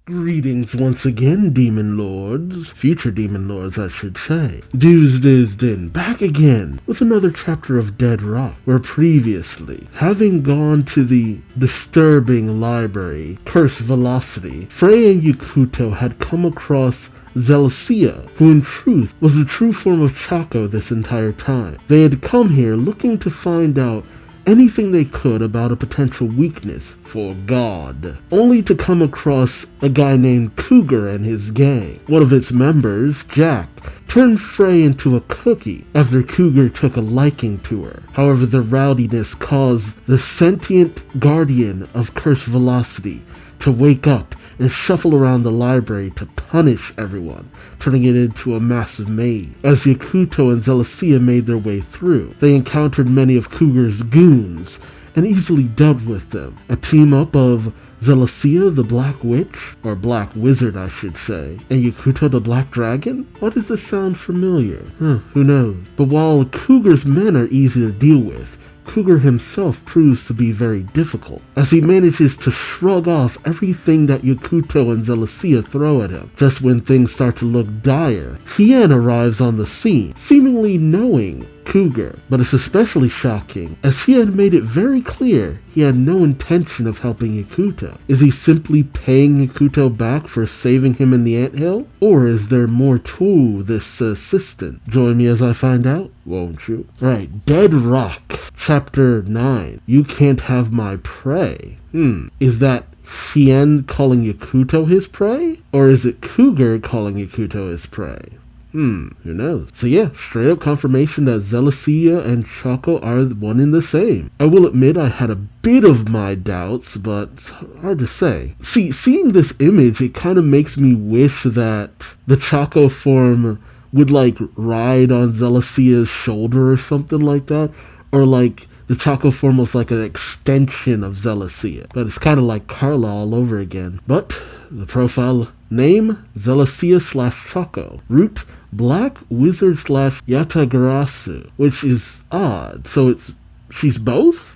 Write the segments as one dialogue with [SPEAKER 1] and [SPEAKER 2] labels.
[SPEAKER 1] Greetings once again, Demon Lords. Future Demon Lords, I should say. Duuz-Diz-Din, back again with another chapter of Dead Rock, where previously, having gone to the disturbing library, Curse Velocity, Frey and Yakuto had come across Zelacia, who in truth was the true form of Chaco this entire time. They had come here looking to find out anything they could about a potential weakness for God, only to come across a guy named Cougar and his gang. One of its members, Jack, turned Frey into a cookie after Cougar took a liking to her. However, the rowdiness caused the sentient guardian of Curse Velocity to wake up and shuffle around the library to punish everyone, turning it into a massive maze. As Yakuto and Zelacia made their way through, they encountered many of Cougar's goons and easily dealt with them. A team-up of Zelacia the Black Witch, or Black Wizard I should say, and Yakuto the Black Dragon? Why does this sound familiar? Who knows? But while Cougar's men are easy to deal with, Cougar himself proves to be very difficult, as he manages to shrug off everything that Yakuto and Zelacia throw at him. Just when things start to look dire, Hien arrives on the scene, seemingly knowing Cougar, but it's especially shocking as he had made it very clear he had no intention of helping Yakuto. Is he simply paying Yakuto back for saving him in the anthill? Or is there more to this assistant? Join me as I find out, won't you? Alright, Dead Rock, Chapter 9. You Can't Have My Prey. Is that Hien calling Yakuto his prey? Or is it Cougar calling Yakuto his prey? Who knows? So yeah, straight up confirmation that Zelacia and Chaco are one and the same. I will admit I had a bit of my doubts, but it's hard to say. Seeing this image, it kind of makes me wish that the Chaco form would like ride on Zelacia's shoulder or something like that, or like the Chaco form was like an extension of Zelacia. But it's kind of like Carla all over again. But the profile name, Zelacia/Chaco. Root, Black Wizard /Yatagarasu, which is odd. So she's both?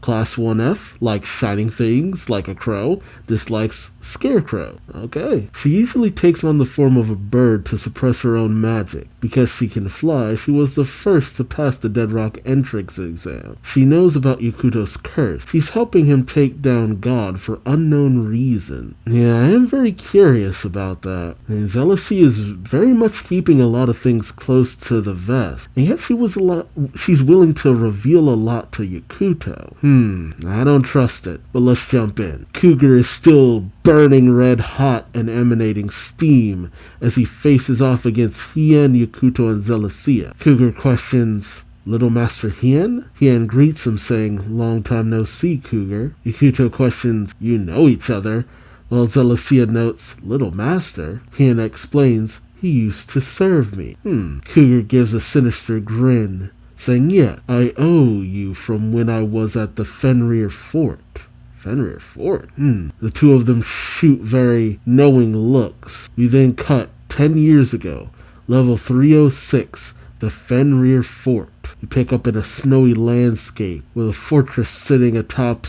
[SPEAKER 1] Class 1F, likes shining things like a crow, dislikes scarecrow. Okay. She usually takes on the form of a bird to suppress her own magic. Because she can fly, she was the first to pass the Dead Rock entrance exam. She knows about Yakuto's curse. She's helping him take down God for unknown reason. Yeah, I am very curious about that. And Zelacia is very much keeping a lot of things close to the vest. And yet she's willing to reveal a lot to Yakuto. I don't trust it, but let's jump in. Cougar is still burning red hot and emanating steam as he faces off against Hien, Yakuto, and Zelacia. Cougar questions Little Master Hien? Hien greets him saying, "Long time no see, Cougar." Yakuto questions, "You know each other?" While Zelacia notes, "Little Master?" Hien explains, "He used to serve me." Cougar gives a sinister grin, saying, "Yeah, I owe you from when I was at the Fenrir Fort." Fenrir Fort? The two of them shoot very knowing looks. We then cut 10 years ago, level 306, the Fenrir Fort. You pick up in a snowy landscape with a fortress sitting atop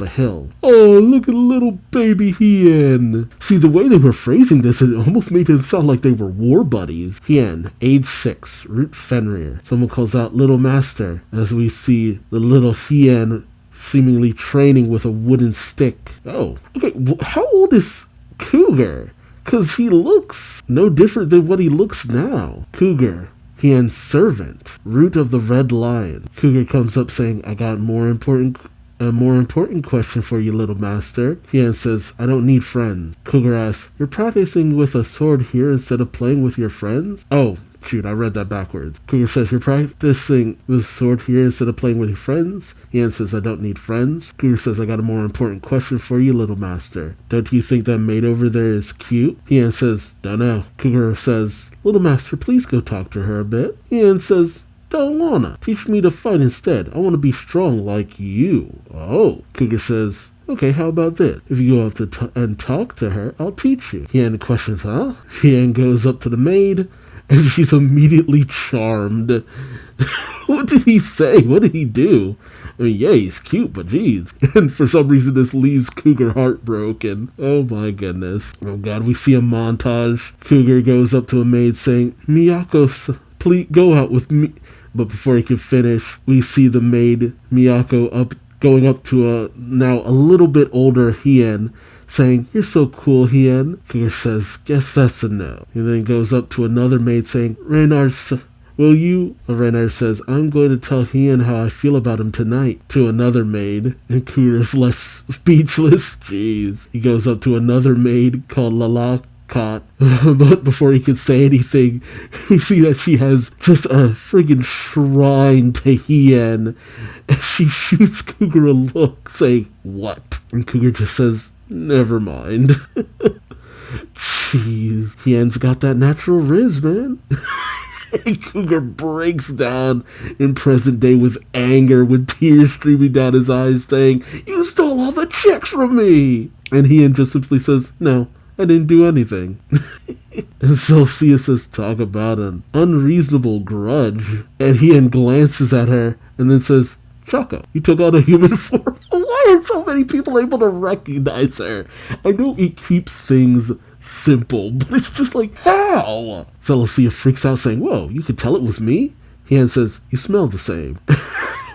[SPEAKER 1] a hill. Oh, look at little baby Hien. See, the way they were phrasing this, it almost made him sound like they were war buddies. Hien, age 6, root Fenrir. Someone calls out Little Master as we see the little Hien seemingly training with a wooden stick. Oh, okay, how old is Cougar? Because he looks no different than what he looks now. Cougar, Hien's servant, root of the Red Lion. Cougar comes up saying, "I got a more important question for you, Little Master." Hien says, "I don't need friends." Cougar asks, "You're practicing with a sword here instead of playing with your friends?" Oh, shoot, I read that backwards. Cougar says, "You're practicing with a sword here instead of playing with your friends?" Hien says, "I don't need friends." Cougar says, "I got a more important question for you, Little Master. Don't you think that maid over there is cute?" Hien says, "Don't know." Cougar says, "Little Master, please go talk to her a bit." Hien says, "Don't wanna. Teach me to fight instead. I want to be strong like you." Oh. Cougar says, "Okay, how about this? If you go up and talk to her, I'll teach you." Hien questions, huh? Hien goes up to the maid And she's immediately charmed. What did he say? What did he do? I mean, yeah, he's cute, but geez. And for some reason, this leaves Cougar heartbroken. Oh my goodness. Oh god, we see a montage. Cougar goes up to a maid saying, Miyako, please go out with me. But before he can finish, we see the maid, Miyako, going up to a now a little bit older Hien, saying, you're so cool, Hien. Cougar says, guess that's a no. He then goes up to another maid saying, Reynard, will you? Reynard says, I'm going to tell Hien how I feel about him tonight, to another maid. And Cougar's less speechless. Jeez. He goes up to another maid called Lala. But before he could say anything, we see that she has just a friggin' shrine to Hien, and she shoots Cougar a look saying, what? And Cougar just says, never mind. Jeez, Hien's got that natural riz, man. And Cougar breaks down in present day with anger, with tears streaming down his eyes, saying, you stole all the chicks from me! And Hien just simply says, no, I didn't do anything. And Sophia says, talk about an unreasonable grudge. And Hien glances at her and then says, Choco, you took on a human form. Why are so many people able to recognize her? I know it keeps things simple, but it's just like, how? Celestia freaks out saying, whoa, you could tell it was me? Hien says, you smell the same.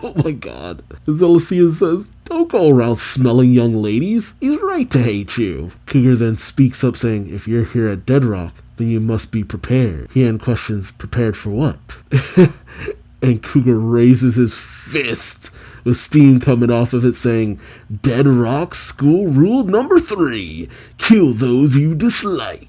[SPEAKER 1] Oh my god. And Celestia says, don't go around smelling young ladies. He's right to hate you. Cougar then speaks up saying, if you're here at Dead Rock, then you must be prepared. Hien questions, prepared for what? And Cougar raises his fist with steam coming off of it saying, Dead Rock School Rule number 3, kill those you dislike.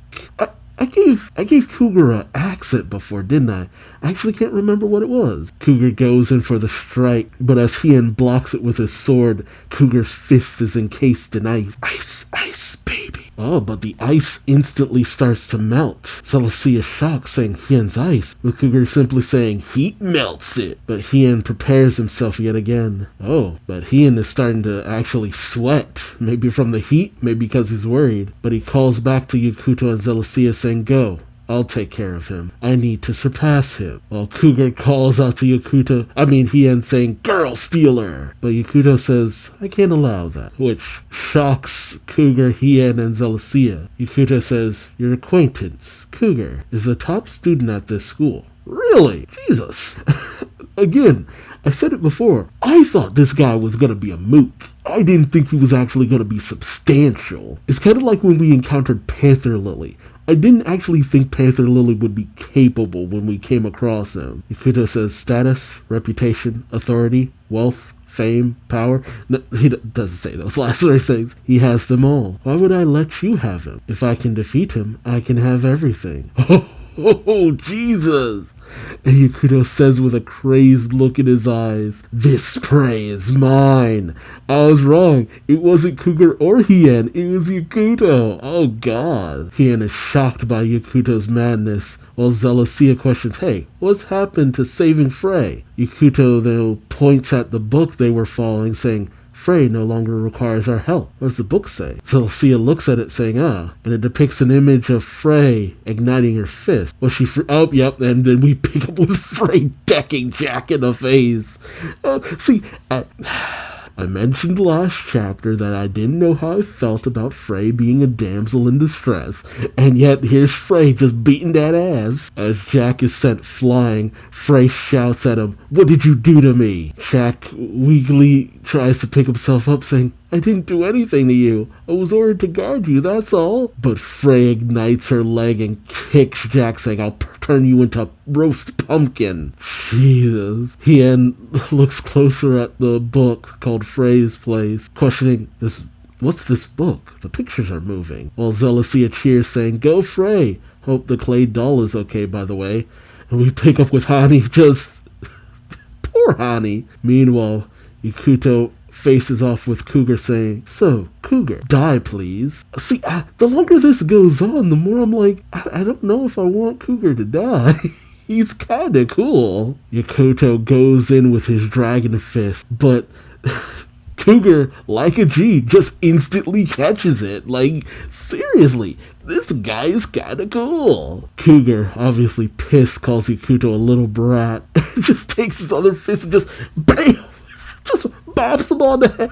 [SPEAKER 1] I gave Cougar an accent before, didn't I? I actually can't remember what it was. Cougar goes in for the strike, but as Hien blocks it with his sword, Cougar's fist is encased in ice. Ice, ice, baby. Oh, but the ice instantly starts to melt. Celestia is shocked, saying Hien's ice, with Cougar simply saying heat melts it. But Hien prepares himself yet again. Oh, but Hien is starting to actually sweat. Maybe from the heat, maybe because he's worried. But he calls back to Yakuto and Celestia saying, go. I'll take care of him. I need to surpass him. While Cougar calls out to Hien saying, girl stealer. But Yakuto says, I can't allow that. Which shocks Cougar, Hien, and Celestia. Yakuto says, your acquaintance, Cougar, is the top student at this school. Really? Jesus. Again, I said it before. I thought this guy was going to be a moot. I didn't think he was actually going to be substantial. It's kind of like when we encountered Panther Lily. I didn't actually think Panther Lily would be capable when we came across him. Yakuto says status, reputation, authority, wealth, fame, power. No, he doesn't say those last three things. He has them all. Why would I let you have him? If I can defeat him, I can have everything. Oh, Jesus! And Yakuto says with a crazed look in his eyes, this prey is mine. I was wrong. It wasn't Cougar or Hien. It was Yakuto. Oh god. Hien is shocked by Yakuto's madness, while Celestia questions, hey, what's happened to saving Frey? Yakuto though points at the book they were following, saying, Frey no longer requires our help. What does the book say? Celestia looks at it saying, and it depicts an image of Frey igniting her fist. Well, yep, and then we pick up with Frey decking Jack in the face. I mentioned last chapter that I didn't know how I felt about Frey being a damsel in distress, and yet here's Frey just beating that ass. As Jack is sent flying, Frey shouts at him, what did you do to me? Jack weakly tries to pick himself up, saying, I didn't do anything to you. I was ordered to guard you, that's all. But Frey ignites her leg and kicks Jack, saying, I'll turn you into roast pumpkin. Jesus. Hien looks closer at the book called Frey's Place, questioning, what's this book? The pictures are moving. While Celestia cheers, saying, go Frey. Hope the clay doll is okay, by the way. And we pick up with Hani, just poor Hani. Meanwhile, Yakuto faces off with Cougar saying, so, Cougar, die please. See, the longer this goes on, the more I'm like, I don't know if I want Cougar to die. He's kinda cool. Yakuto goes in with his dragon fist, but Cougar, like a G, just instantly catches it. Like, seriously, this guy is kinda cool. Cougar, obviously pissed, calls Yakuto a little brat. Just takes his other fist and just BAM! Just bops him on the head.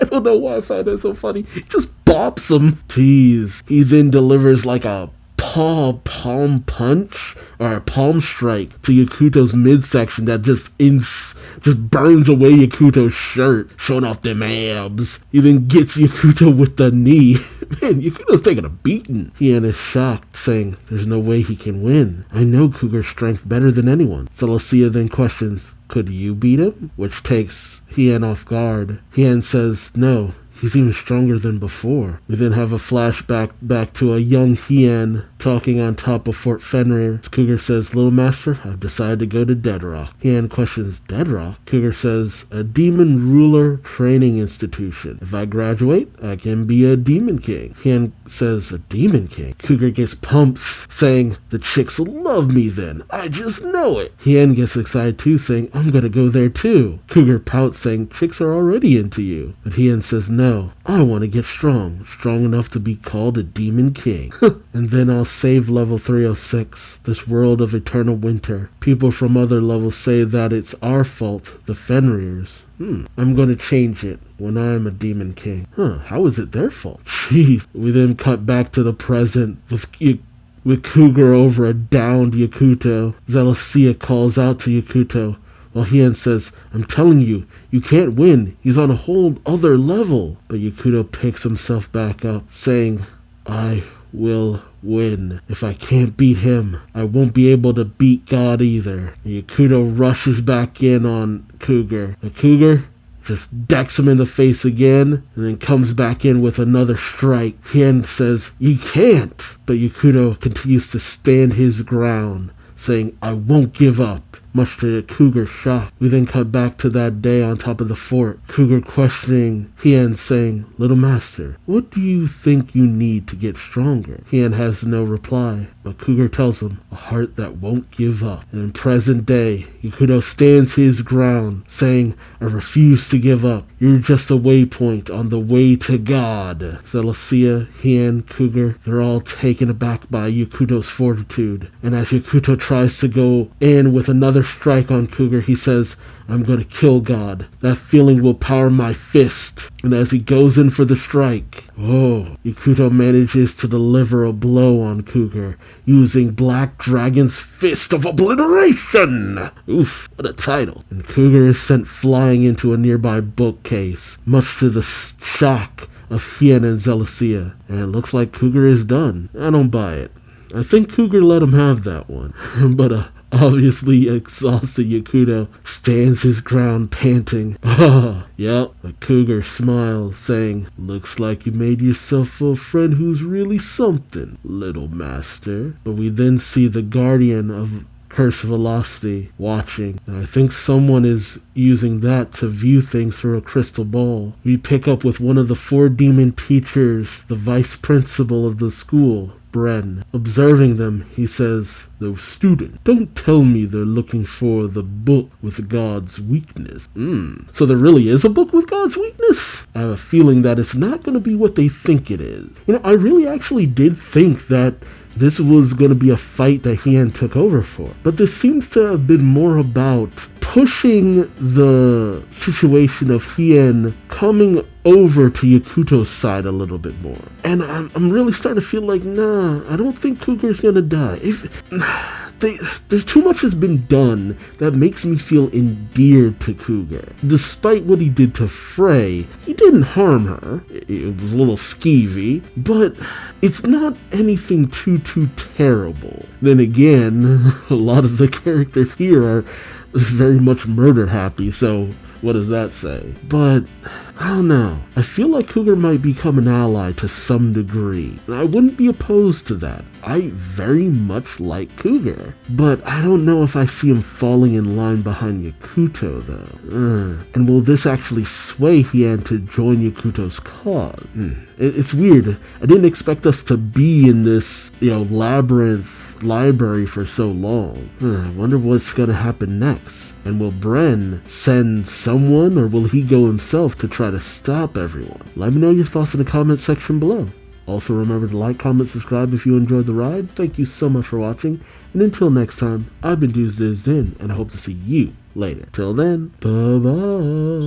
[SPEAKER 1] I don't know why I find that so funny. He just bops him. Jeez. He then delivers like a palm punch or a palm strike to Yakuto's midsection that just burns away Yakuto's shirt, showing off them abs. He then gets Yakuto with the knee. Man, Yakuto's taking a beating. Hien is shocked, saying there's no way he can win. I know Cougar's strength better than anyone. Celestia then questions, could you beat him? Which takes Hien off guard. Hien says, no, he's even stronger than before. We then have a flashback back to a young Hien talking on top of Fort Fenrir. Cougar says, Little Master, I've decided to go to Dead Rock. Hien questions, Dead Rock? Cougar says, a demon ruler training institution. If I graduate, I can be a demon king. Hien says, a demon king? Cougar gets pumped, saying, the chicks will love me then. I just know it. Hien gets excited too, saying, I'm gonna go there too. Cougar pouts, saying, chicks are already into you. But Hien says, no, I want to get strong enough to be called a demon king. And then I'll save level 306, this world of eternal winter. People from other levels say that it's our fault, the Fenrirs. I'm gonna change it when I'm a demon king. How is it their fault? Gee. We then cut back to the present with Cougar over a downed Yakuto. Celestia calls out to Yakuto, while Hien says, I'm telling you, you can't win. He's on a whole other level. But Yakuto picks himself back up, saying, I will win. If I can't beat him, I won't be able to beat God either. And Yakuto rushes back in on Cougar. The Cougar just decks him in the face again, and then comes back in with another strike. Hien says, you can't. But Yakuto continues to stand his ground, saying, I won't give up. Much to Cougar's shock. We then cut back to that day on top of the fort. Cougar questioning Hien, saying, Little Master, what do you think you need to get stronger? Hien has no reply, but Cougar tells him, a heart that won't give up. And in present day, Yakuto stands his ground, saying, I refuse to give up. You're just a waypoint on the way to God. Celestia, Hien, Cougar, they're all taken aback by Yakuto's fortitude. And as Yakuto tries to go in with another strike on Cougar, he says, I'm gonna kill God. That feeling will power my fist. And as he goes in for the strike, Yakuto manages to deliver a blow on Cougar using Black Dragon's Fist of Obliteration. Oof, what a title. And Cougar is sent flying into a nearby bookcase, much to the shock of Hien and Celestia. And it looks like Cougar is done. I don't buy it. I think Cougar let him have that one. But obviously exhausted Yakuto stands his ground, panting. Yep. The Cougar smiles, saying, looks like you made yourself a friend who's really something, Little Master. But we then see the Guardian of Curse Velocity watching, and I think someone is using that to view things through a crystal ball. We pick up with one of the 4 demon teachers, the vice principal of the school, Bren. Observing them, he says, the student, don't tell me they're looking for the book with God's weakness. So there really is a book with God's weakness? I have a feeling that it's not going to be what they think it is. I really actually did think that this was going to be a fight that Hien took over for. But this seems to have been more about pushing the situation of Hien coming over to Yakuto's side a little bit more. And I'm really starting to feel like, nah, I don't think Cougar's going to die. There's too much has been done that makes me feel endeared to Cougar. Despite what he did to Frey, he didn't harm her. It was a little skeevy, but it's not anything too terrible. Then again, a lot of the characters here are very much murder happy, so what does that say? But I don't know. I feel like Cougar might become an ally to some degree. I wouldn't be opposed to that. I very much like Cougar. But I don't know if I see him falling in line behind Yakuto, though. And will this actually sway Hien to join Yakuto's cause? It's weird. I didn't expect us to be in this, labyrinth library for so long. I wonder what's gonna happen next. And will Bren send someone, or will he go himself to try to stop everyone? Let me know your thoughts in the comment section below. Also remember to like, comment, subscribe if you enjoyed the ride. Thank you so much for watching, and until next time, I've been Duuz-Diz-Din, and I hope to see you later. Till then, bye-bye.